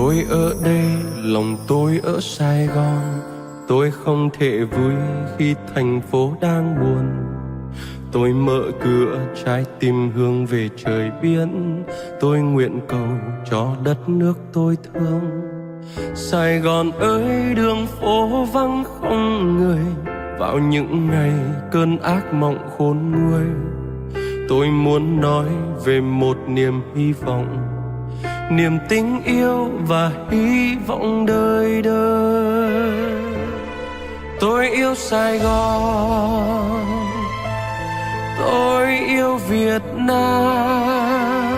Tôi ở đây, lòng tôi ở Sài Gòn. Tôi không thể vui khi thành phố đang buồn. Tôi mở cửa trái tim hướng về trời biển. Tôi nguyện cầu cho đất nước tôi thương. Sài Gòn ơi, đường phố vắng không người. Vào những ngày cơn ác mộng khôn nguôi, tôi muốn nói về một niềm hy vọng, niềm tình yêu và hy vọng đời đời. Tôi yêu Sài Gòn, tôi yêu Việt Nam,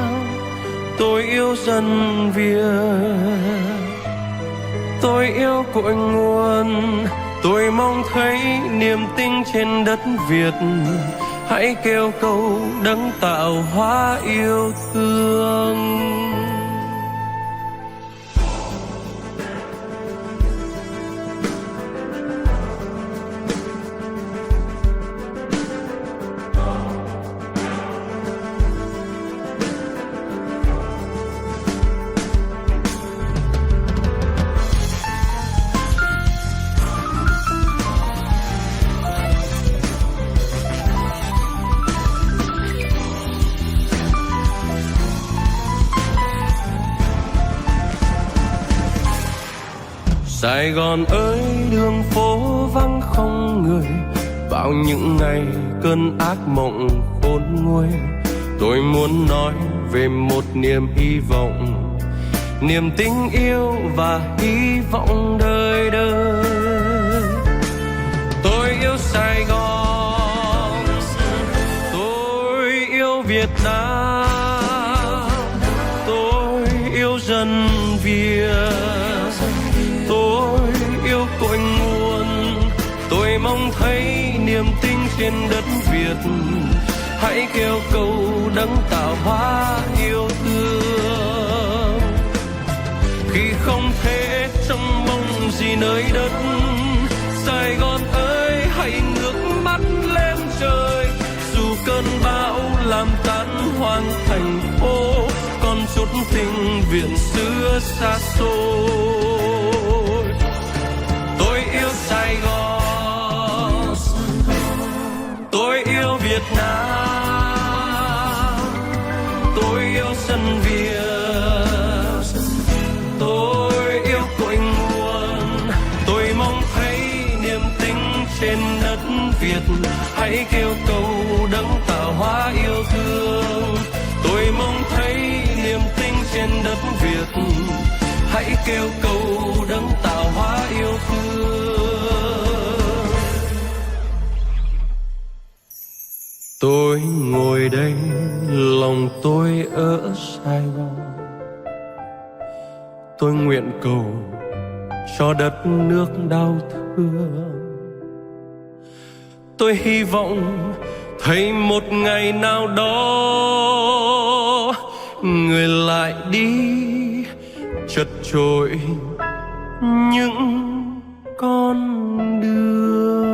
tôi yêu dân Việt, tôi yêu cội nguồn. Tôi mong thấy niềm tin trên đất Việt. Hãy kêu cầu đấng tạo hóa yêu thương. Sài Gòn ơi, đường phố vắng không người. Vào những ngày cơn ác mộng khôn nguôi, tôi muốn nói về một niềm hy vọng, niềm tình yêu và hy vọng đời đời. Tôi yêu Sài Gòn, tôi yêu Việt Nam, tôi yêu dân Việt, tôi yêu cội nguồn. Tôi mong thấy niềm tin trên đất Việt. Hãy kêu cầu đấng tạo hóa yêu thương. Khi không thể trông mong gì nơi đất, Sài Gòn ơi, hãy ngước mắt lên trời. Dù cơn bão làm tan hoang thành phố, còn chút tình viện xưa xa xôi. Tôi yêu Sài Gòn, tôi yêu Việt Nam, tôi yêu dân Việt, tôi yêu cội nguồn. Tôi mong thấy niềm tin trên đất Việt. Hãy kêu cầu đấng tạo hóa yêu thương. Tôi mong thấy niềm tin trên đất Việt. Hãy kêu cầu đấng tạo hóa yêu thương. Tôi ngồi đây, lòng tôi ở Sài Gòn. Tôi nguyện cầu cho đất nước đau thương. Tôi hy vọng thấy một ngày nào đó người lại đi chật chội những con đường.